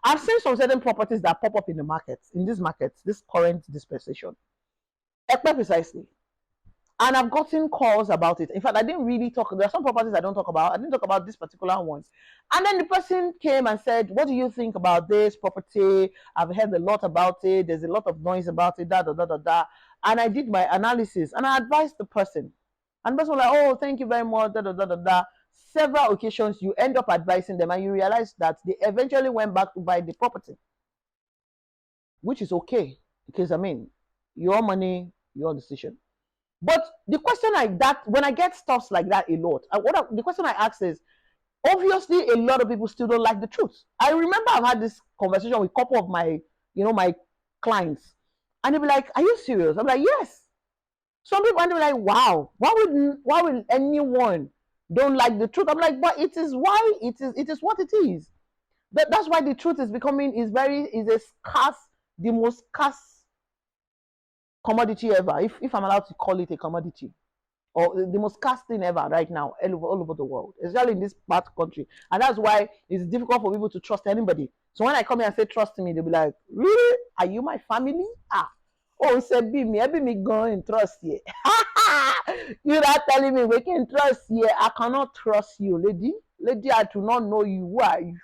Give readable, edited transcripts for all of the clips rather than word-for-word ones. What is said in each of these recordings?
I've seen some certain properties that pop up in the markets, in these markets, this current dispensation. Precisely. And I've gotten calls about it. In fact, I didn't really talk. There are some properties I don't talk about. I didn't talk about this particular ones. And then the person came and said, "What do you think about this property? I've heard a lot about it. There's a lot of noise about it, da da da da da." And I did my analysis and I advised the person. And the person was like, "Oh, thank you very much, da da da da da." Several occasions you end up advising them and you realize that they eventually went back to buy the property, which is okay because I mean, your money, your decision. But the question like that, when I get stuffs like that a lot, the question I ask is, obviously a lot of people still don't like the truth. I remember I've had this conversation with a couple of my, my clients, and they'll be like, "Are you serious?" I'm like, "Yes." Some people and they're like, "Wow, why would anyone don't like the truth?" I'm like, "But it is why it is what it is. That's why the truth is becoming is a scarce, the most scarce commodity ever, if I'm allowed to call it a commodity, or the most scarce thing ever right now all over the world, especially in this part of the country. And that's why it's difficult for people to trust anybody. So when I come here and say trust me, they'll be like, "Really? Are you my family?" Oh, it's a be me going and trust you. You're not telling me we can trust you. I cannot trust you, lady. Lady, I do not know you. Who are you?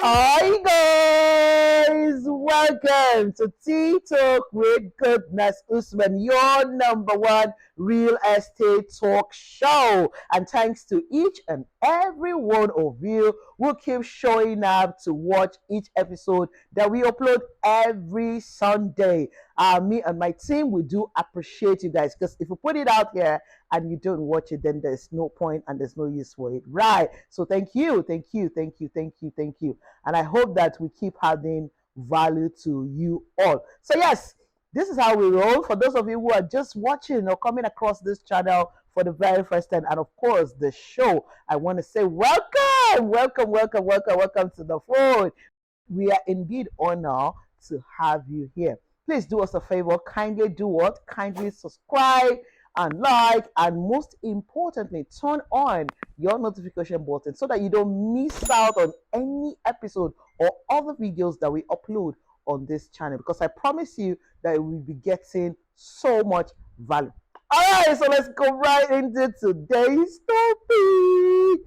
Hi guys, welcome to TeaTalk with Goodness Usman, your number one real estate talk show. And thanks to each and every one of you who keep showing up to watch each episode that we upload every Sunday. Me and my team, we do appreciate you guys, because if you put it out here and you don't watch it, then there's no point and there's no use for it, right? So thank you. And I hope that we keep adding value to you all. So yes, this is how we roll. For those of you who are just watching or coming across this channel for the very first time, and of course the show, I want to say welcome to the phone. We are indeed honored to have you here. Please do us a favor. Kindly do what? Kindly subscribe and like, and most importantly, turn on your notification button so that you don't miss out on any episode or other videos that we upload on this channel, because I promise you that we'll be getting so much value. All right, so let's go right into today's topic.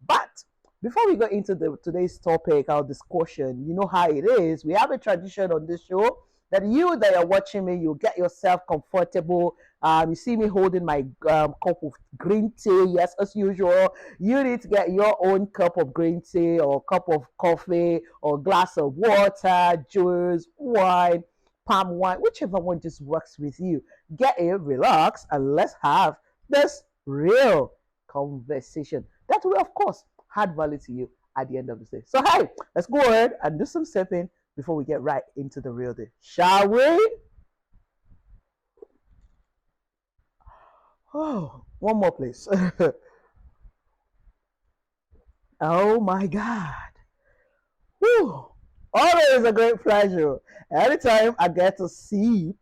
But before we go into today's topic, our discussion, you know how it is. We have a tradition on this show that are watching me, you get yourself comfortable. You see me holding my cup of green tea. Yes, as usual, you need to get your own cup of green tea or cup of coffee or glass of water, juice, wine, palm wine, whichever one just works with you. Get it, relax, and let's have this real conversation that will, of course, add value to you at the end of the day. So, hey, let's go ahead and do some sipping before we get right into the real deal, shall we? Oh, one more, please. Oh my God. Whew. Always a great pleasure. Anytime I get to sip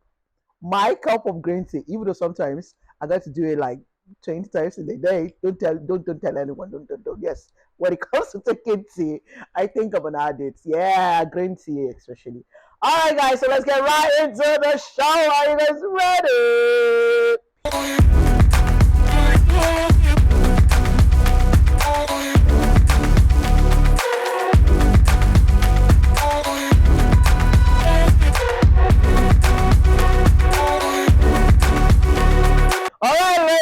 my cup of green tea, even though sometimes I got to do it like 20 times in a day. Don't tell anyone. Don't. Yes. When it comes to taking tea, I think of an addict. Yeah, green tea especially. All right, guys. So let's get right into the show. Are you guys ready?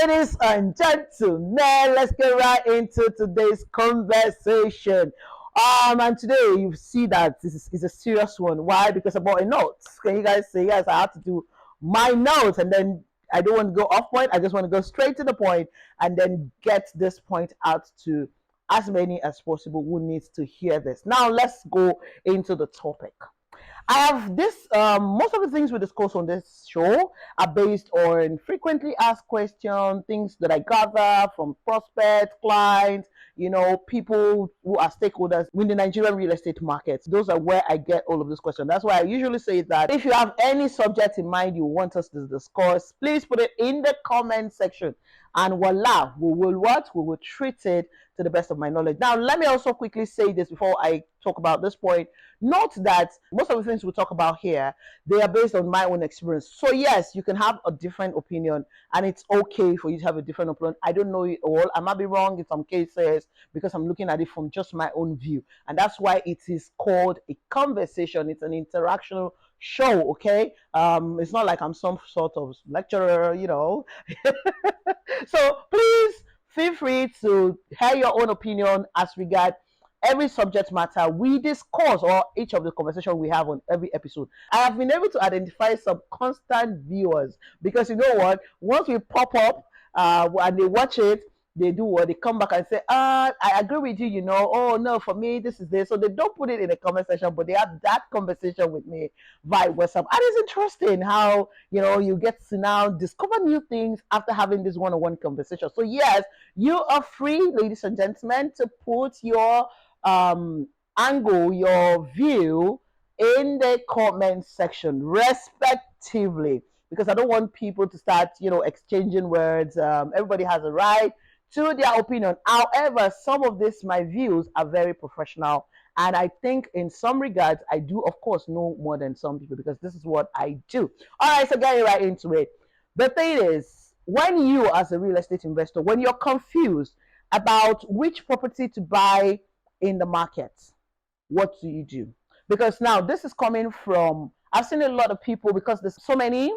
Ladies and gentlemen, let's get right into today's conversation. And today you see that this is a serious one. Why? Because about a note. Can you guys say yes? I have to do my notes, and then I don't want to go off point. I just want to go straight to the point and then get this point out to as many as possible who needs to hear this. Now let's go into the topic. I have this, most of the things we discuss on this show are based on frequently asked questions, things that I gather from prospects, clients, people who are stakeholders in the Nigerian real estate market. Those are where I get all of these questions. That's why I usually say that if you have any subject in mind you want us to discuss, please put it in the comment section. And voila, we will what? We will treat it to the best of my knowledge. Now, let me also quickly say this before I talk about this point. Note that most of the things we talk about here, they are based on my own experience. So yes, you can have a different opinion, and it's okay for you to have a different opinion. I don't know it all. I might be wrong in some cases because I'm looking at it from just my own view. And that's why it is called a conversation. It's an interactional show, okay? It's not like I'm some sort of lecturer, So please feel free to hear your own opinion as regard every subject matter we discuss or each of the conversation we have on every episode. I have been able to identify some constant viewers because you know what? Once we pop up and they watch it, they do what? They come back and say, I agree with you, oh no, for me, this is this. So they don't put it in the comment section, but they have that conversation with me via WhatsApp. And it's interesting how, you get to now discover new things after having this one-on-one conversation. So yes, you are free, ladies and gentlemen, to put your angle, your view in the comment section, respectively, because I don't want people to start, exchanging words. Everybody has a right to their opinion. However, some of this, my views are very professional. And I think in some regards, I do, of course, know more than some people because this is what I do. All right, so getting right into it. The thing is, when you as a real estate investor, when you're confused about which property to buy in the market, what do you do? Because now this is coming from, I've seen a lot of people because there's so many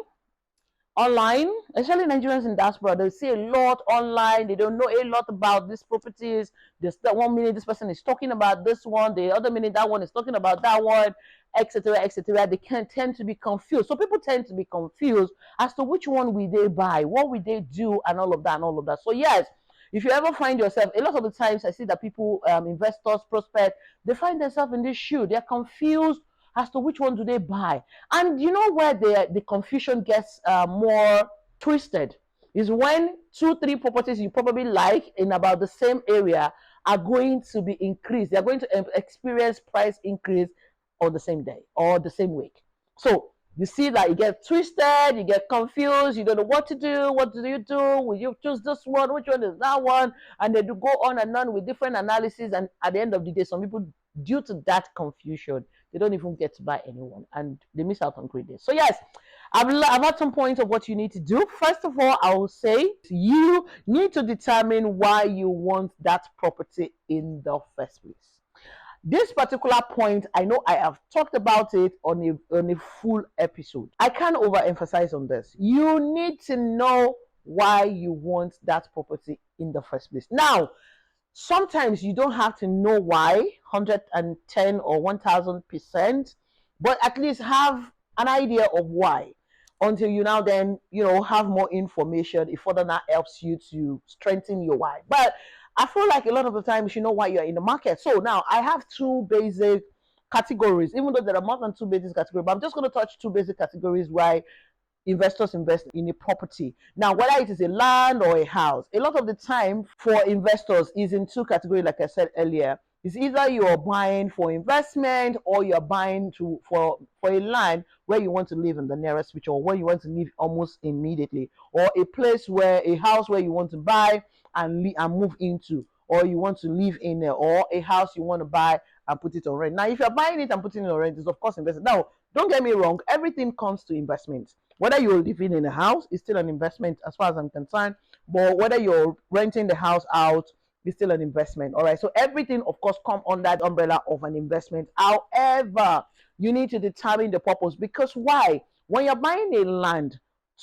online, especially Nigerians in diaspora, they see a lot online. They don't know a lot about these properties. There's that 1 minute this person is talking about this one, the other minute that one is talking about that one, etc., etc. They can tend to be confused. So people tend to be confused as to which one will they buy, what will they do, and all of that and all of that. So yes, if you ever find yourself, a lot of the times I see that people, investors, prospects, they find themselves in this shoe. They're confused as to which one do they buy. And you know where the confusion gets more twisted is when 2-3 properties you probably like in about the same area are going to be increased. They're going to experience price increase on the same day or the same week. So you see that you get twisted, you get confused, you don't know what to do. What do you do? Will you choose this one? Which one is that one? And they do go on and on with different analysis. And at the end of the day, some people, due to that confusion, they don't even get to buy anyone and they miss out on great days. So yes, I've had some points of what you need to do. First of all, I will say you need to determine why you want that property in the first place. This particular point, I know I have talked about it on a full episode. I can't overemphasize on this. You need to know why you want that property in the first place. Now, sometimes you don't have to know why 110 or 1000%, but at least have an idea of why until you now then have more information. It further now helps you to strengthen your why. But I feel like a lot of the times you know why you're in the market. So now I have two basic categories, even though there are more than two basic categories, but I'm just going to touch two basic categories why investors invest in a property. Now, whether it is a land or a house, a lot of the time for investors is in two categories, like I said earlier. It's either you're buying for investment or you're buying for a land where you want to live in the nearest future or where you want to live almost immediately, or a house where you want to buy and move into, or you want to live in there, or a house you want to buy and put it on rent. Now, if you're buying it and putting it on rent, it's of course investment. Now, don't get me wrong, everything comes to investment. Whether you're living in a house is still an investment as far as I'm concerned, but whether you're renting the house out is still an investment. All right, so everything of course come under that umbrella of an investment. However, you need to determine the purpose, because why? When you're buying a land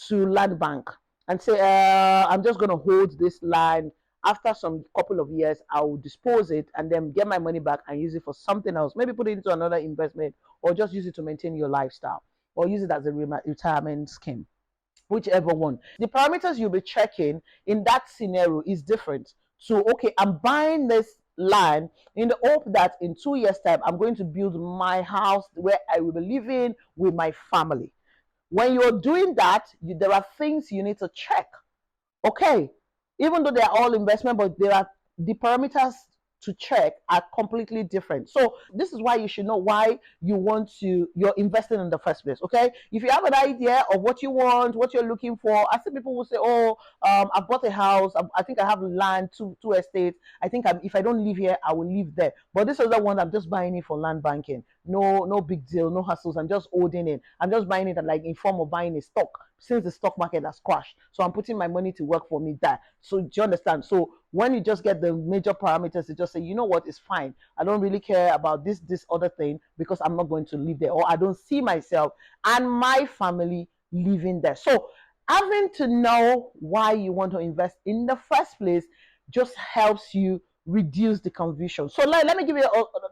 to land bank and say, I'm just going to hold this land, after some couple of years I will dispose it and then get my money back and use it for something else, maybe put it into another investment, or just use it to maintain your lifestyle, or use it as a retirement scheme, whichever one. The parameters you'll be checking in that scenario is different. So, okay, I'm buying this land in the hope that in 2 years' time, I'm going to build my house where I will be living with my family. When you're doing that, there are things you need to check. Okay, even though they are all investment, but there are the parameters to check are completely different. So this is why you should know why you're investing in the first place. Okay, if you have an idea of what you want, what you're looking for, I see people will say, oh, I've bought a house, I think I have land, two estates, I think if I don't live here, I will live there. But this other one, I'm just buying it for land banking. No big deal, no hassles. I'm just holding it. I'm just buying it like in form of buying a stock, since the stock market has crashed. So I'm putting my money to work for me there. So do you understand? So when you just get the major parameters, you just say, you know what, it's fine. I don't really care about this other thing because I'm not going to live there, or I don't see myself and my family living there. So having to know why you want to invest in the first place just helps you reduce the confusion. So let me give you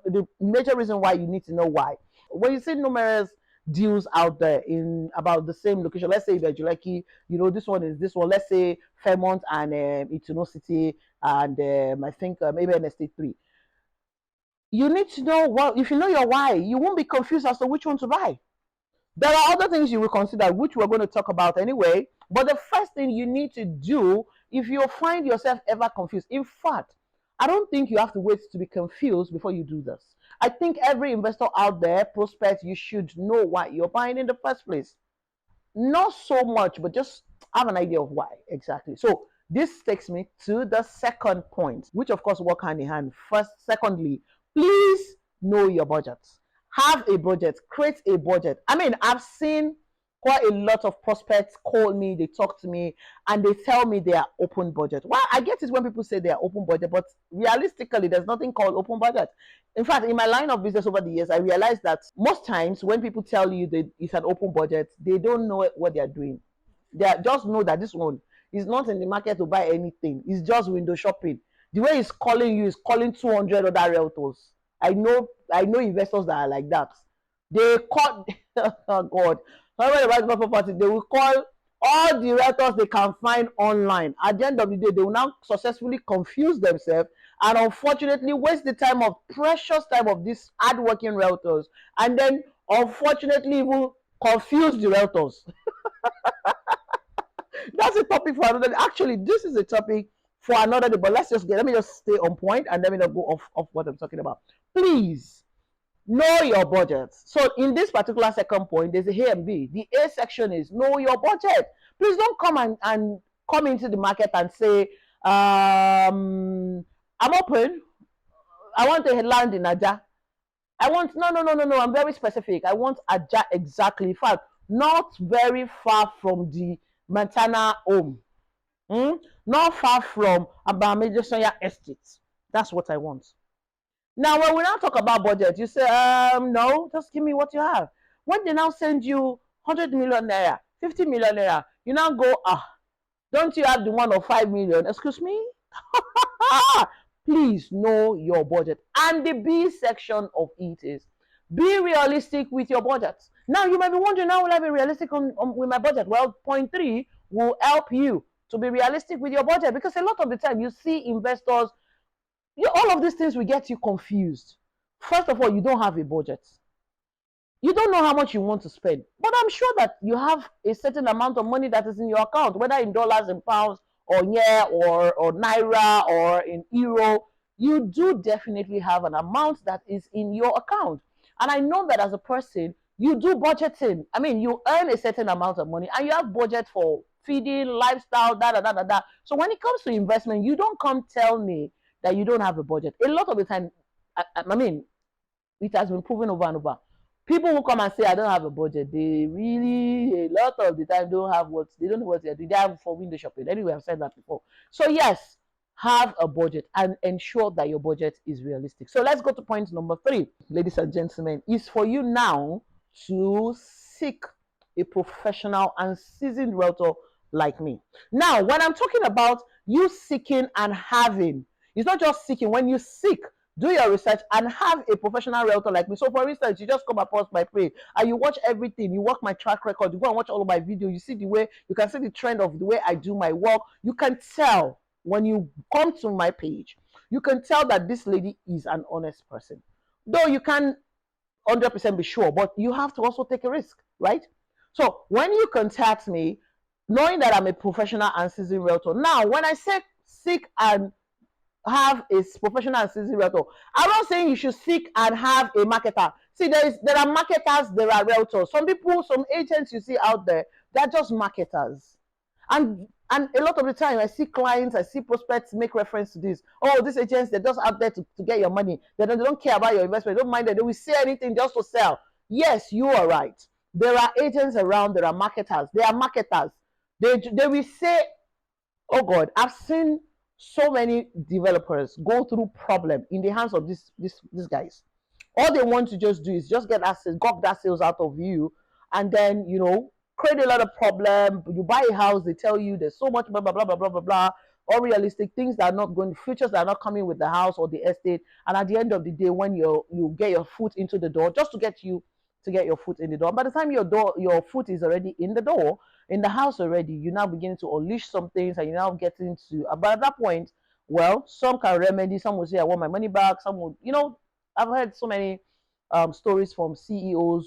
the major reason why you need to know why. When you see numerous deals out there in about the same location, let's say Bejuleki, this one is this one, let's say Fairmont and Ituno City and I think maybe an estate 3. You need to know, well, if you know your why, you won't be confused as to which one to buy. There are other things you will consider, which we're going to talk about anyway. But the first thing you need to do, if you find yourself ever confused, in fact, I don't think you have to wait to be confused before you do this. I think every investor out there, prospect, you should know why you're buying in the first place. Not so much, but just have an idea of why exactly. So this takes me to the second point, which of course work hand in hand. Secondly, please know your budget. Have a budget, create a budget. I mean, I've seen quite a lot of prospects call me, they talk to me, and they tell me they are open budget. Well, I get it when people say they are open budget, but realistically, there's nothing called open budget. In fact, in my line of business over the years, I realized that most times when people tell you that it's an open budget, they don't know what they are doing. They just know that this one is not in the market to buy anything. It's just window shopping. The way he's calling you is calling 200 other realtors. I know investors that are like that. They call oh God, whoever about property, they will call all the realtors they can find online. At the end of the day, they will now successfully confuse themselves and unfortunately waste the time of precious time of these hardworking realtors, and then unfortunately even confuse the realtors. That's a topic for another day. Actually, this is a topic for another day, but let me just stay on point and let me not go off what I'm talking about. Please know your budget. So in this particular second point, there's a and B. The A section is know your budget. Please don't come and come into the market and say, I'm open. I want to land in Aja. I want no. I'm very specific. I want Aja exactly. In fact, not very far from the maternal home. Not far from Abameje Soya Estate. That's what I want. Now, when we now talk about budget, you say, no, just give me what you have. When they now send you 100 million naira, 50 million naira, you now go, don't you have the one of 5 million? Excuse me? Please know your budget. And the B section of it is, be realistic with your budget. Now, you might be wondering, how will I be realistic with my budget? Well, point 3 will help you to be realistic with your budget, because a lot of the time you see investors, all of these things will get you confused. First of all, you don't have a budget. You don't know how much you want to spend, but I'm sure that you have a certain amount of money that is in your account, whether in dollars, in pounds, or yen, or naira, or in euro. You do definitely have an amount that is in your account. And I know that as a person, you do budgeting. I mean, you earn a certain amount of money and you have budget for feeding, lifestyle, da. So when it comes to investment, you don't come tell me that you don't have a budget. A lot of the time, I mean, it has been proven over and over. People who come and say I don't have a budget, they really, a lot of the time, they don't know what they're doing. They have for window shopping. Anyway, I've said that before. So yes, have a budget and ensure that your budget is realistic. So let's go to point number 3, ladies and gentlemen. Is for you now to seek a professional and seasoned realtor like me. Now, when I'm talking about you seeking and having, it's not just seeking. When you seek, do your research and have a professional realtor like me. So for instance, you just come across my page and you watch everything, you watch my track record, you go and watch all of my videos, you see the way, you can see the trend of the way I do my work. You can tell when you come to my page, you can tell that this lady is an honest person. Though you can't 100% be sure, but you have to also take a risk, right? So when you contact me, knowing that I'm a professional and seasoned realtor, now when I say seek and have a professional and seasoned realtor, I'm not saying you should seek and have a marketer. See, there are marketers, there are realtors. Some people, some agents you see out there, they're just marketers. And a lot of the time I see clients, I see prospects make reference to this. Oh, these agents, they're just out there to get your money. They don't care about your investment. They don't mind that they will say anything just to sell. Yes, you are right. There are agents around, there are marketers. They are marketers. They will say, oh God, I've seen so many developers go through problem in the hands of these guys. All they want to just do is just get that sales, gawk that sales out of you, and then create a lot of problem. You buy a house, they tell you there's so much blah blah blah blah blah blah blah, all realistic things that are not going, futures that are not coming with the house or the estate. And at the end of the day, when you get your foot into the door, just to get your foot in the door. By the time your foot is already in the door, in the house already, you now begin to unleash some things, and you now get into. But at that point, well, some can remedy. Some will say, "I want my money back." Some will, I've heard so many stories from CEOs,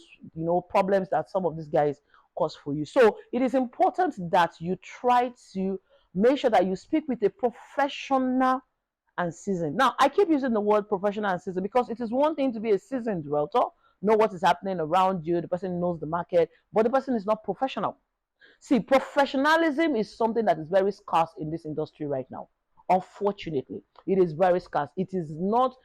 problems that some of these guys cause for you. So it is important that you try to make sure that you speak with a professional and seasoned. Now, I keep using the word professional and seasoned because it is one thing to be a seasoned realtor, know what is happening around you, the person knows the market, but the person is not professional. See, professionalism is something that is very scarce in this industry right now. Unfortunately, it is very scarce. It is not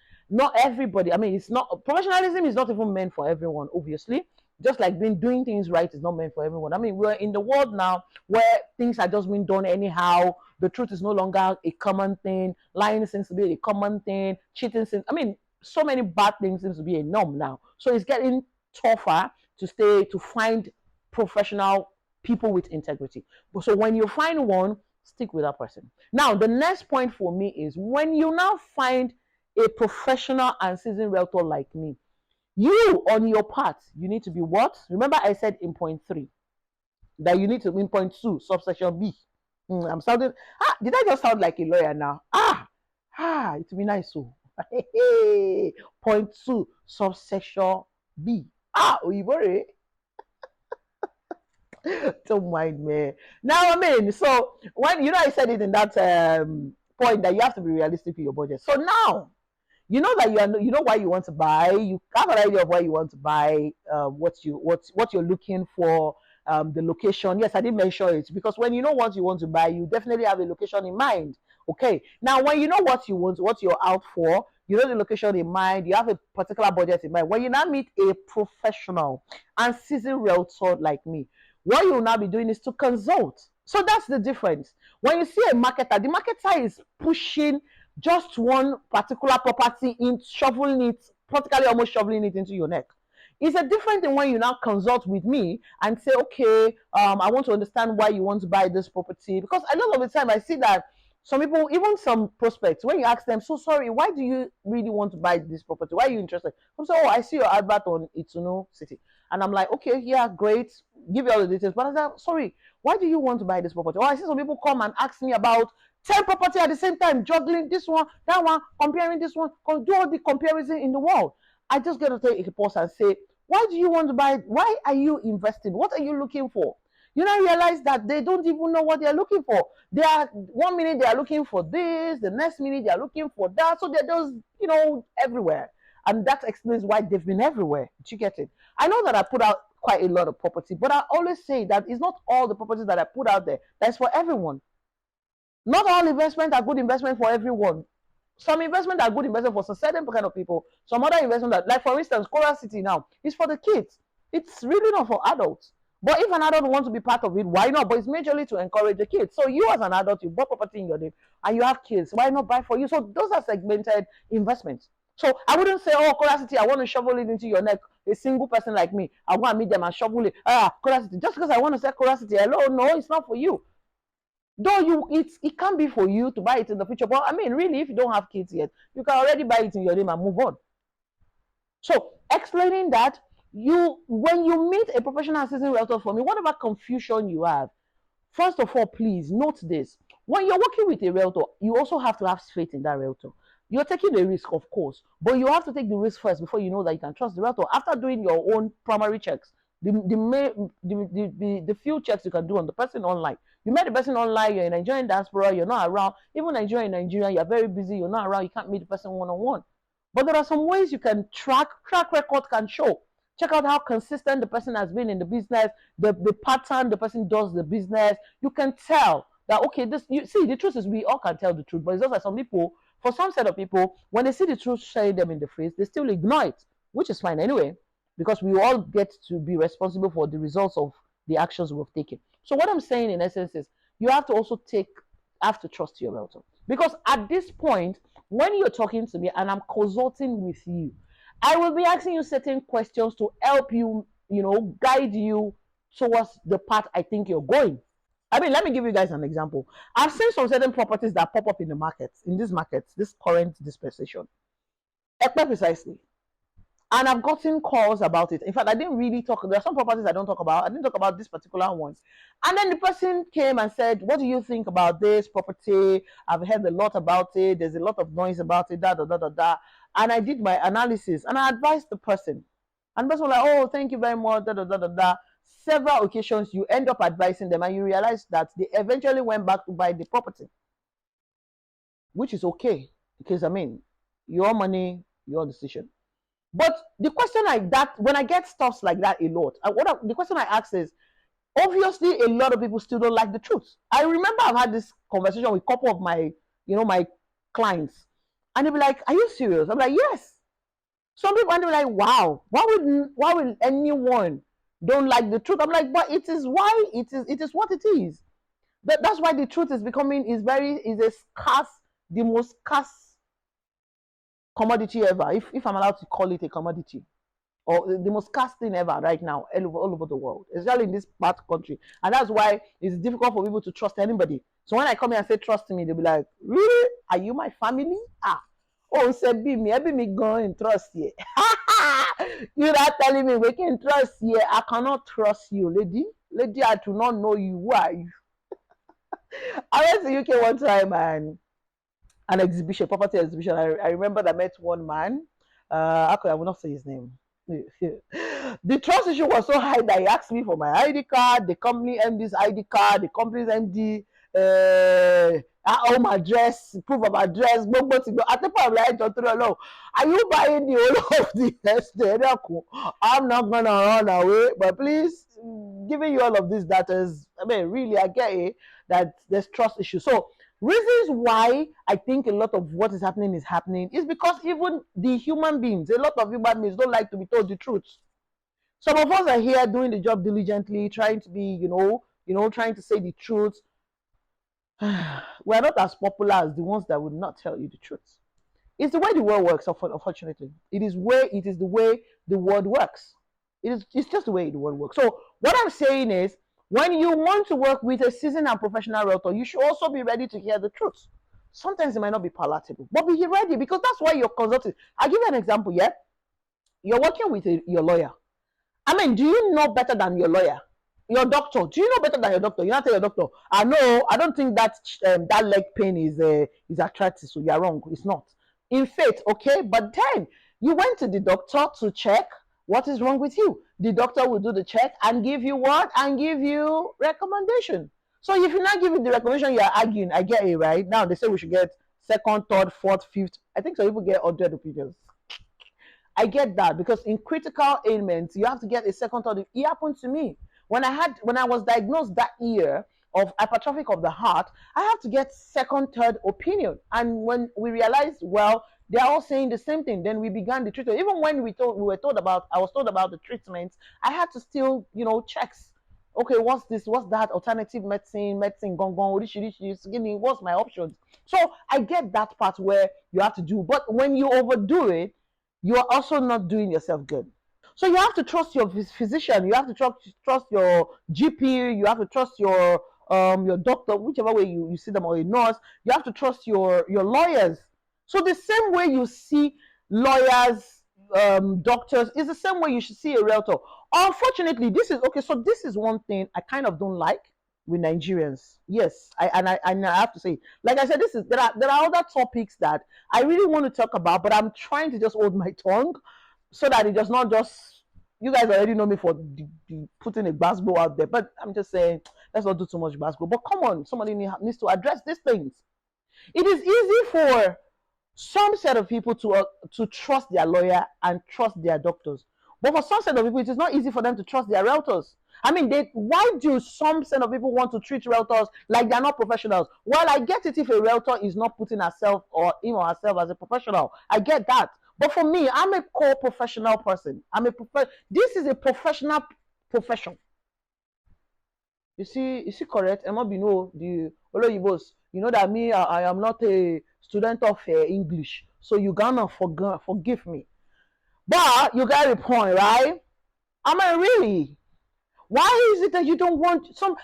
everybody. I mean, it's not, professionalism is not even meant for everyone, obviously. Just like doing things right is not meant for everyone. I mean, we're in the world now where things are just being done anyhow. The truth is no longer a common thing. Lying seems to be a common thing. Cheating seems, I mean, so many bad things seems to be a norm now. So it's getting tougher to find professional people with integrity. So when you find one, stick with that person. Now, the next point for me is when you now find a professional and seasoned realtor like me, you on your part, you need to be what? Remember I said in point 3 that you need to be in point 2, subsection B. I'm sounding, did I just sound like a lawyer now? It would be nice. So, point 2, subsection B. Oyibore. Don't mind me. Now, I mean, so when I said it in that point that you have to be realistic with your budget. So now, you know that you know why you want to buy. You have an idea of why you want to buy, what you're looking for, the location. Yes, I did mention it because when you know what you want to buy, you definitely have a location in mind. Okay. Now, when you know what you want, what you're out for, you know the location in mind, you have a particular budget in mind. When you now meet a professional and seasoned realtor like me, what you will now be doing is to consult. So that's the difference. When you see a marketer, the marketer is pushing just one particular property in, practically almost shoveling it into your neck. It's a different thing when you now consult with me and say, okay, I want to understand why you want to buy this property. Because a lot of the time I see that some people, even some prospects, when you ask them, so sorry, why do you really want to buy this property? Why are you interested? I'm saying, oh, I see your advert on Itunu City. And I'm like, okay, yeah, great. Give you all the details. But I said, sorry, why do you want to buy this property? Or I see some people come and ask me about 10 property at the same time, juggling this one, that one, comparing this one, do all the comparison in the world. I just got to take a pause and say, why do you want to buy? Why are you investing? What are you looking for? You now realize that they don't even know what they're looking for. They are, one minute they are looking for this, the next minute they are looking for that. So they're just, everywhere. And that explains why they've been everywhere. Did you get it? I know that I put out quite a lot of property, but I always say that it's not all the properties that I put out there that's for everyone. Not all investments are good investment for everyone. Some investment are good investment for some certain kind of people. Some other investment that, like for instance, Coral City now is for the kids. It's really not for adults. But if an adult wants to be part of it, why not? But it's majorly to encourage the kids. So you as an adult, you bought property in your name and you have kids. Why not buy for you? So those are segmented investments. So I wouldn't say, oh, Coral City, I want to shovel it into your neck. A single person like me, I want to meet them and shovel it. Coral City. Just because I want to say Coral City, hello, no, it's not for you. Though it can be for you to buy it in the future, but I mean, really, if you don't have kids yet, you can already buy it in your name and move on. So, explaining that, when you meet a professional assistant realtor for me, whatever confusion you have, first of all, please note this: when you're working with a realtor, you also have to have faith in that realtor. You're taking a risk, of course, but you have to take the risk first before you know that you can trust the realtor. After doing your own primary checks, the few checks you can do on the person online. You met the person online, you're in Nigerian diaspora, you're not around. Even Nigeria, you're very busy, you're not around, you can't meet the person one on one. But there are some ways you can track record can show. Check out how consistent the person has been in the business, the pattern the person does the business. You can tell that, okay, this, you see, the truth is we all can tell the truth, but it's just like some people, for some set of people, when they see the truth staring them in the face, they still ignore it, which is fine anyway, because we all get to be responsible for the results of the actions we've taken. So what I'm saying in essence is you have to also have to trust your realtor. Because at this point, when you're talking to me and I'm consulting with you, I will be asking you certain questions to help you, guide you towards the path I think you're going. I mean, let me give you guys an example. I've seen some certain properties that pop up in the markets, in these markets, this current dispensation. Precisely. And I've gotten calls about it. In fact, I didn't really talk. There are some properties I don't talk about. I didn't talk about this particular one. And then the person came and said, what do you think about this property? I've heard a lot about it. There's a lot of noise about it, da, da, da, da, da. And I did my analysis and I advised the person. And the person was like, oh, thank you very much, da, da, da, da, da. Several occasions, you end up advising them and you realize that they eventually went back to buy the property, which is okay. Because, I mean, your money, your decision. But the question like that, when I get stuffs like that a lot, the question I ask is, obviously, a lot of people still don't like the truth. I remember I've had this conversation with a couple of my, my clients, and they'll be like, "Are you serious?" I'm like, "Yes." Some people and they're like, "Wow, why would anyone don't like the truth?" I'm like, "But it is why it is what it is. That's why the truth is a scarce, the most scarce commodity ever, if I'm allowed to call it a commodity, or the most scarce thing ever right now, all over the world, especially in this part of the country. And that's why it's difficult for people to trust anybody. So when I come here and say trust me, they'll be like, really? Are you my family? Oh, say be me go and trust you. You're not telling me we can trust you. I cannot trust you, lady. Lady, I do not know you. Who are you? I went to UK one time and an exhibition, property exhibition. I remember that I met one man. Actually, I will not say his name. The trust issue was so high that he asked me for my ID card, the company MD's ID card, the company's MD, home address, proof of address. At the point, like, are you buying the whole of the estate? I'm not gonna run away, but please, giving you all of these data, I mean, really, I get it that there's trust issue. So reasons why I think a lot of what is happening is because even the human beings, a lot of human beings don't like to be told the truth. Some of us are here doing the job diligently, trying to be, trying to say the truth. We're not as popular as the ones that would not tell you the truth. It's the way the world works, unfortunately. It is the way the world works. It's just the way the world works. So what I'm saying is, when you want to work with a seasoned and professional realtor, you should also be ready to hear the truth. Sometimes it might not be palatable, but be ready, because that's why you're consulting. I'll give you an example. Yeah, you're working with your lawyer. I mean, do you know better than your lawyer? Your doctor, do you know better than your doctor? You not tell your doctor, I don't think that that leg pain is attractive, so you're wrong. It's not. In faith, okay, but then you went to the doctor to check what is wrong with you. The doctor will do the check and give you what? And give you recommendation. So if you're not giving the recommendation, you're arguing. I get it, right? Now they say we should get second, third, fourth, fifth. I think some people get 100 opinions. I get that, because in critical ailments, you have to get a second thought. It happened to me when I was diagnosed that year of hypertrophic of the heart. I have to get second, third opinion. And when we realized, well, they're all saying the same thing, then we began the treatment. Even when I was told about the treatment, I had to still, checks. Okay, what's this? What's that? Alternative medicine, gong, what's my options? So I get that part where you have to do, but when you overdo it, you are also not doing yourself good. So you have to trust your physician. You have to trust your GP. You have to trust your doctor, whichever way you see them, or a nurse. You have to trust your lawyers. So the same way you see lawyers, doctors, is the same way you should see a realtor. Unfortunately, this is okay. So this is one thing I kind of don't like. with Nigerians. Yes, and I have to say, like I said, there are other topics that I really want to talk about, but I'm trying to just hold my tongue so that it does not just. You guys already know me for putting a basketball out there, but I'm just saying let's not do too much basketball. But come on, somebody needs to address these things. It is easy for some set of people to trust their lawyer and trust their doctors, but for some set of people, it is not easy for them to trust their realtors. I mean, why do some set of people want to treat realtors like they're not professionals? Well, I get it if a realtor is not putting herself or him or herself as a professional. I get that. But for me, I'm a core professional person. This is a professional profession. You see correct? Emma Bino, the Oloyibos, you know that me, I am not a student of English, so you gonna forgive me. But you got a point, right? I mean, really, why is it that you don't want some?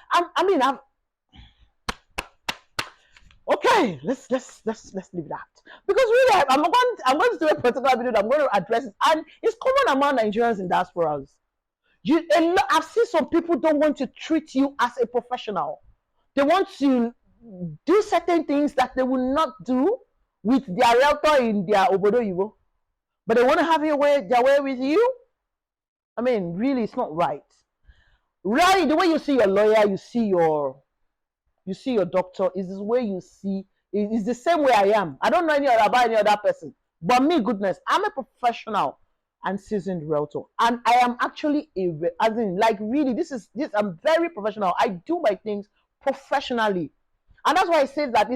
Okay, let's leave that, because really, I'm going to do a particular video that I'm going to address it, and it's common among Nigerians in diasporas. I've seen some people don't want to treat you as a professional. They want to do certain things that they will not do with their realtor in their obodo Igbo, but they want to have their way with you. I mean, really, it's not right. Really, the way you see your lawyer, you see your doctor, is the way you see. It's the same way I am. I don't know about any other person, but me, goodness, I'm a professional and seasoned realtor, and I am actually I'm very professional. I do my things professionally, and that's why I say that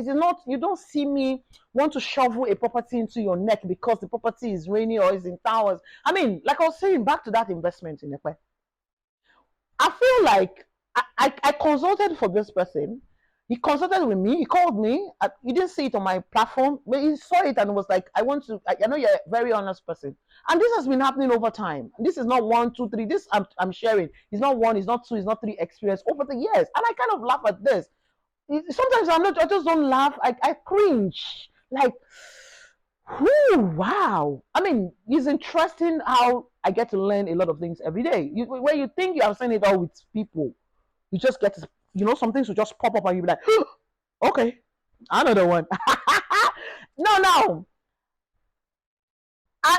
you don't see me want to shovel a property into your neck because the property is rainy or is in towers. I mean, like I was saying, back to that investment in Ekpe, I feel like I consulted for this person. He consulted with me. He called me. He didn't see it on my platform, but he saw it and was like, I know you're a very honest person. And this has been happening over time. This is not 1, 2, 3. This I'm sharing. It's not 1, it's not 2, it's not 3 experience over the years. And I kind of laugh at this. Sometimes I just don't laugh. I cringe. Like, wow. I mean, it's interesting how I get to learn a lot of things every day. When you think you have seen it all with people, you just get to, some things will just pop up and you'll be like, okay, another one. No.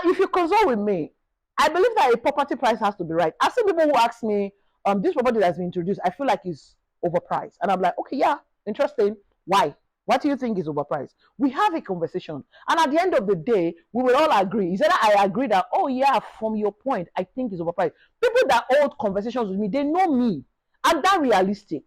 If you consult with me, I believe that a property price has to be right. I've seen people who ask me, this property that's been introduced, I feel like it's overpriced. And I'm like, okay, yeah, interesting. Why? What do you think is overpriced? We have a conversation. And at the end of the day, we will all agree. Is that I agree that, oh yeah, from your point, I think it's overpriced. People that hold conversations with me, they know me. And that realistic.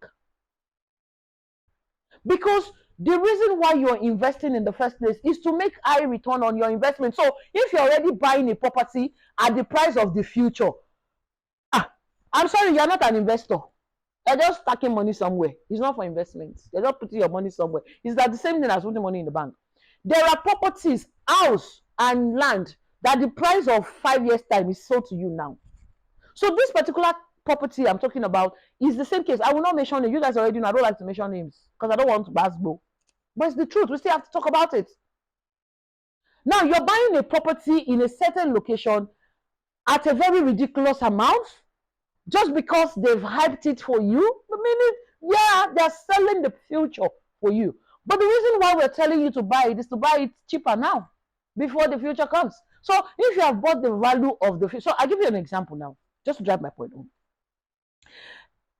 Because the reason why you're investing in the first place is to make high return on your investment. So if you're already buying a property at the price of the future, I'm sorry, you're not an investor. You're just stacking money somewhere. It's not for investments. You're just putting your money somewhere. It's that the same thing as putting money in the bank. There are properties, house and land, that the price of 5 years' time is sold to you now. So this particular property I'm talking about is the same case. I will not mention names. You guys already know I don't like to mention names because I don't want to basketball. But it's the truth. We still have to talk about it. Now, you're buying a property in a certain location at a very ridiculous amount just because they've hyped it for you. Yeah, they're selling the future for you. But the reason why we're telling you to buy it is to buy it cheaper now before the future comes. So if you have bought the value of the future, so I'll give you an example now, just to drive my point home.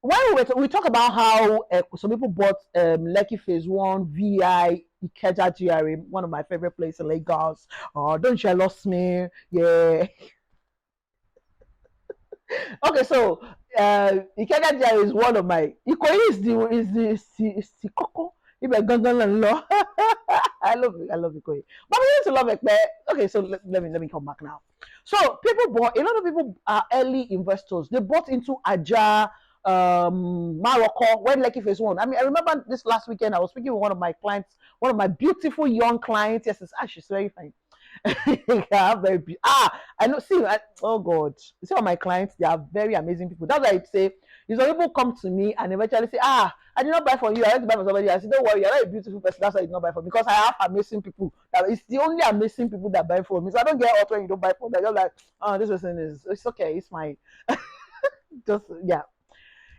When we talk about how some people bought Lekki Phase 1, VI, Ikeja GRA, one of my favorite places in Lagos. Oh, don't jealous me. Yeah. Okay, so Ikeja GRA is one of my. Ikoyi is the Coco. I love Ikoyi. But we need to love Ekpe. Okay, so let me come back now. So a lot of people are early investors. They bought into Aja, Morocco, when Lekki Phase 1. I mean, I remember this last weekend, I was speaking with one of my clients, one of my beautiful young clients. Yes, she's very fine. I know. Oh God, you see all my clients, they are very amazing people. That's why I say, some people come to me and eventually say, I did not buy for you, I had to buy for somebody. I said, don't worry, you're not a beautiful person. That's why I did not buy for me, because I have amazing people. It's the only amazing people that buy for me. So I don't get hurt when you don't buy for me. They're like, oh, this person it's okay, it's fine. Just yeah.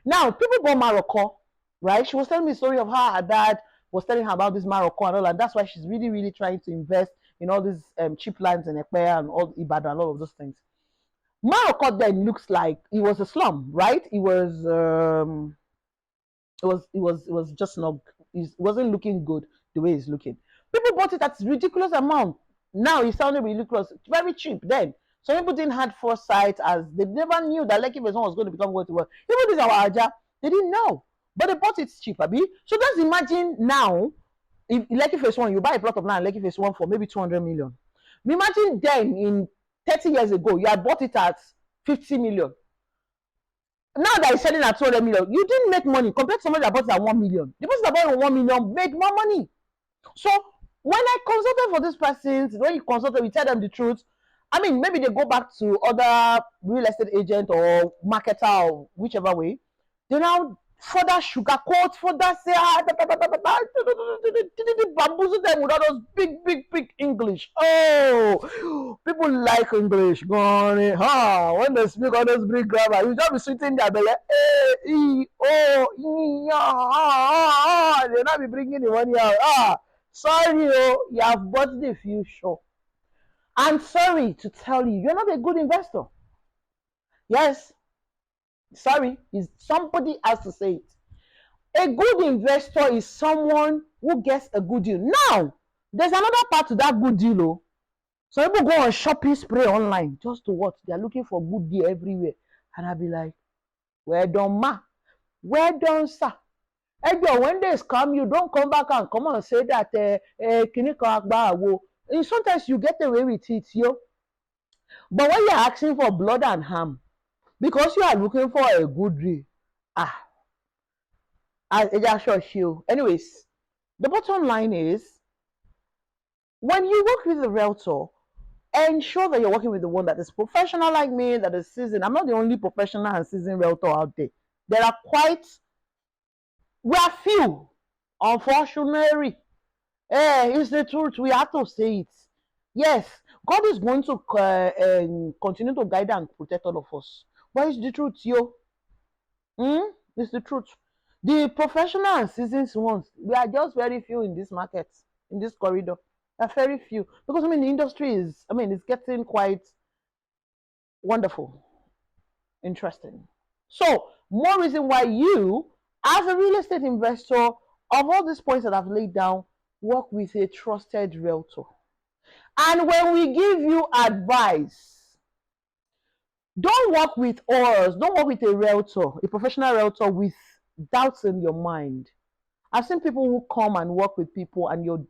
Now people bought Morocco right? She was telling me a story of how her dad was telling her about this Morocco and all, and that's why she's really, really trying to invest in all these cheap lands in Ekpe and all Ibadan and all of those things. Morocco then looks like it was a slum, right? It was just not, it wasn't looking good the way it's looking. People bought it at ridiculous amount. Now it sounded ridiculous, very cheap then. So people didn't have foresight, as they never knew that Lekki Phase 1 was going to become what it was. Even this our Aja, they didn't know, but they bought it cheap, abi. So just imagine now, if Lekki Phase 1, you buy a plot of land Lekki Phase 1 for maybe 200 million. Imagine then in 30 years ago, you had bought it at 50 million. Now that it's selling at 200 million, you didn't make money compared to somebody that bought it at 1 million. The person that bought it at 1 million made more money. So when I consulted for these persons, when you consulted, we tell them the truth. I mean, maybe they go back to other real estate agent or marketer or whichever way. They now further sugarcoat, further say, bamboozle them with all those big English. Oh, people like English. Go on, when they speak all those big grammar, you just be sitting there, be like, they'll not be bringing the money out. Sorry, you have bought the future. I'm sorry to tell you, you're not a good investor. Yes, sorry, somebody has to say it. A good investor is someone who gets a good deal. Now, there's another part to that good deal. Oh. Some people go on shopping spree online just to what? They're looking for good deal everywhere. And I'll be like, well done, ma. Well done, sir. When they scam you, don't come back and come and say that sometimes you get away with it, yo. But when you're asking for blood and harm, because you are looking for a good deal, anyways, the bottom line is, when you work with a realtor, ensure that you're working with the one that is professional like me, that is seasoned. I'm not the only professional and seasoned realtor out there. We are few, unfortunately. It's the truth. We have to say it. Yes, God is going to continue to guide and protect all of us. But it's the truth, yo. It's the truth. The professional and seasoned ones, we are just very few in this market, in this corridor. There are very few. Because, the industry is, it's getting quite wonderful, interesting. So, more reason why you, as a real estate investor, of all these points that I've laid down, work with a trusted realtor. And when we give you advice, don't work with us. Don't work with a realtor, a professional realtor, with doubts in your mind. I've seen people who come and work with people, and you're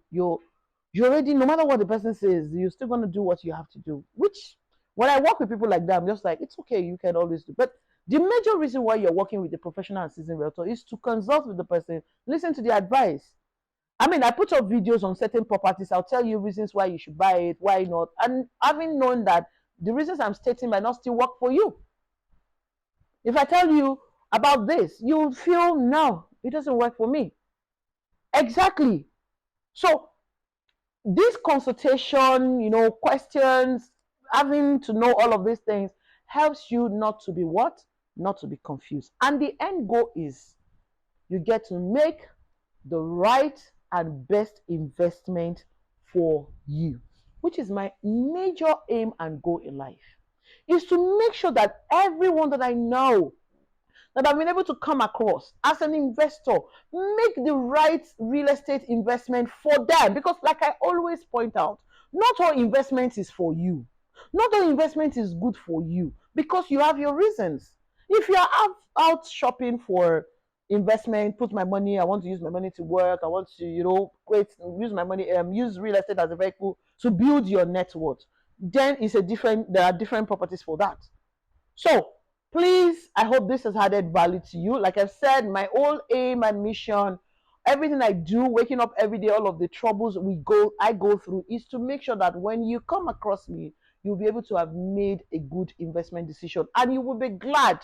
already, no matter what the person says, you're still going to do what you have to do. Which, when I work with people like that, I'm just like, it's okay, you can always do. But the major reason why you're working with a professional and seasoned realtor is to consult with the person, listen to the advice. I put up videos on certain properties. I'll tell you reasons why you should buy it, why not. And having known that the reasons I'm stating might not still work for you. If I tell you about this, you'll feel, no, it doesn't work for me. Exactly. So this consultation, questions, having to know all of these things helps you not to be what? Not to be confused. And the end goal is you get to make the right and best investment for you, which is my major aim and goal in life, is to make sure that everyone that I know, that I've been able to come across as an investor, make the right real estate investment for them. Because like I always point out, not all investment is for you. Not all investment is good for you, because you have your reasons. If you are out shopping for investment, I want to use my money to work, I want to, use my money, use real estate as a vehicle to build your net worth, then there are different properties for that. So please, I hope this has added value to you. Like I've said, my whole aim and mission, everything I do, waking up every day, all of the troubles I go through, is to make sure that when you come across me, you'll be able to have made a good investment decision, and you will be glad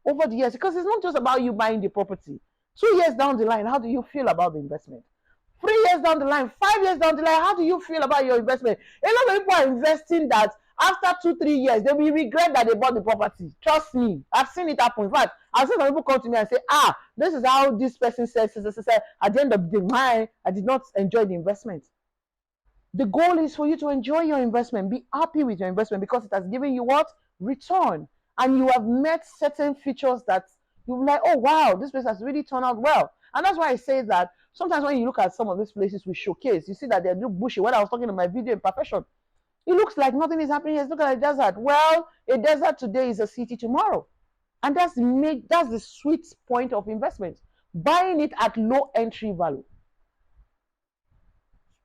over the years, because it's not just about you buying the property. 2 years down the line, how do you feel about the investment? 3 years down the line, 5 years down the line, how do you feel about your investment? A lot of people are investing that After 2-3 years, they will regret that they bought the property. Trust me, I've seen it happen. In fact, I've seen some people come to me and say, this is how this person said. At the end of the day, I did not enjoy the investment. The goal is for you to enjoy your investment, be happy with your investment, because it has given you what? Return. And you have met certain features that you're like, oh wow, this place has really turned out well. And that's why I say that sometimes when you look at some of these places we showcase, you see that they look bushy. When I was talking in my video Imperfection, it looks like nothing is happening. It's looking like a desert. Well, a desert today is a city tomorrow. And that's the sweet point of investment. Buying it at low entry value.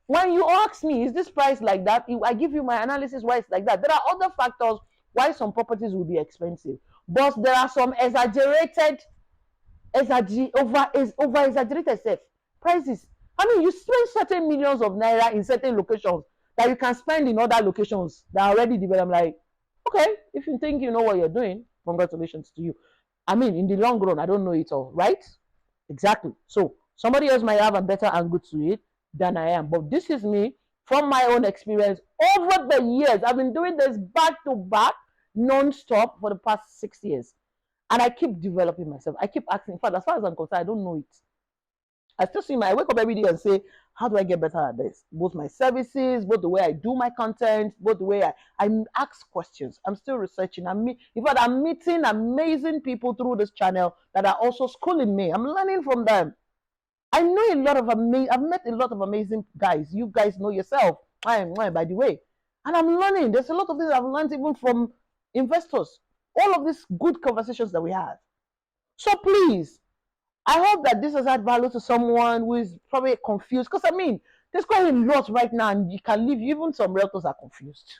When you ask me, is this price like that? I give you my analysis why it's like that. There are other factors why some properties will be expensive. But there are some over exaggerated prices. I mean, you spend certain millions of naira in certain locations that you can spend in other locations that are already developed. I'm like, okay, if you think you know what you're doing, congratulations to you. I mean, in the long run, I don't know it all, right? Exactly. So somebody else might have a better angle to it than I am. But this is me from my own experience over the years. I've been doing this back to back, non-stop for the past 6 years. And I keep developing myself. I keep asking. In fact, as far as I'm concerned, I don't know it. I still see I wake up every day and say, how do I get better at this? Both my services, both the way I do my content, both the way I ask questions. I'm still researching. I'm meeting amazing people through this channel that are also schooling me. I'm learning from them. I know I've met a lot of amazing guys. You guys know yourself, by the way. And I'm learning. There's a lot of things I've learned even from investors. All of these good conversations that we have. So please, I hope that this has added value to someone who is probably confused. Because I mean, there's quite a lot right now, and you can leave. Even some realtors are confused.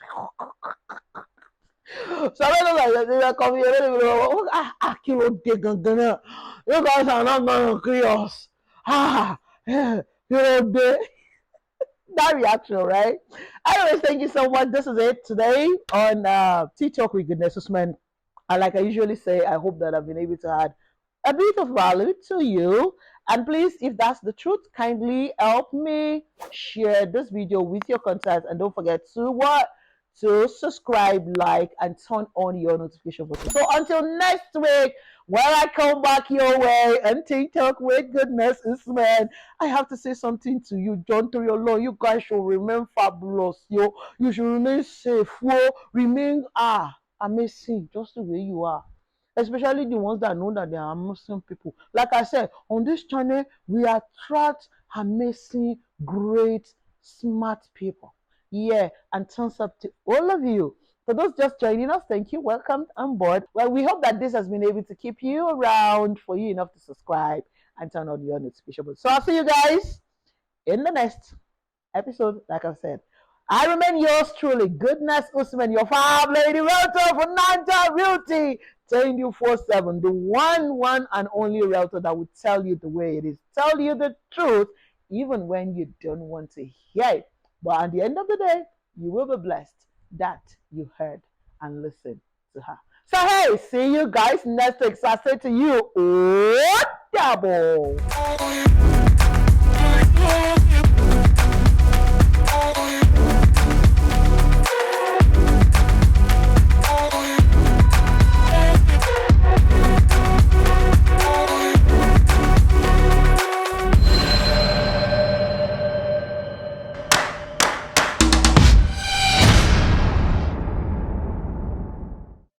Some realtors are confused. You guys are not going to kill us. That reaction, right? Anyways, thank you so much. This is it today on TeaTalk with Goodness Usman. And like I usually say, I hope that I've been able to add a bit of value to you. And please, if that's the truth, kindly help me share this video with your contacts. And don't forget to subscribe, like, and turn on your notification button. So until next week, when I come back your way and TeaTalk with Goodness Usman, I have to say something to you. John Toriolo, you guys should remain fabulous. You should remain safe. Remain amazing, just the way you are. Especially the ones that know that they are Muslim people. Like I said, on this channel, we attract amazing, great, smart people. Yeah, and thumbs up to all of you. For those just joining us, thank you. Welcome on board. Well, we hope that this has been able to keep you around for you enough to subscribe and turn on your notification bell. So I'll see you guys in the next episode, like I've said. I remain yours truly, Goodness Usman, your fab lady realtor for Nanta Realty, telling you 4/7, the one and only realtor that will tell you the way it is, tell you the truth, even when you don't want to hear it. But at the end of the day, you will be blessed that you heard and listened to her. So hey, see you guys next week. So I say to you, double.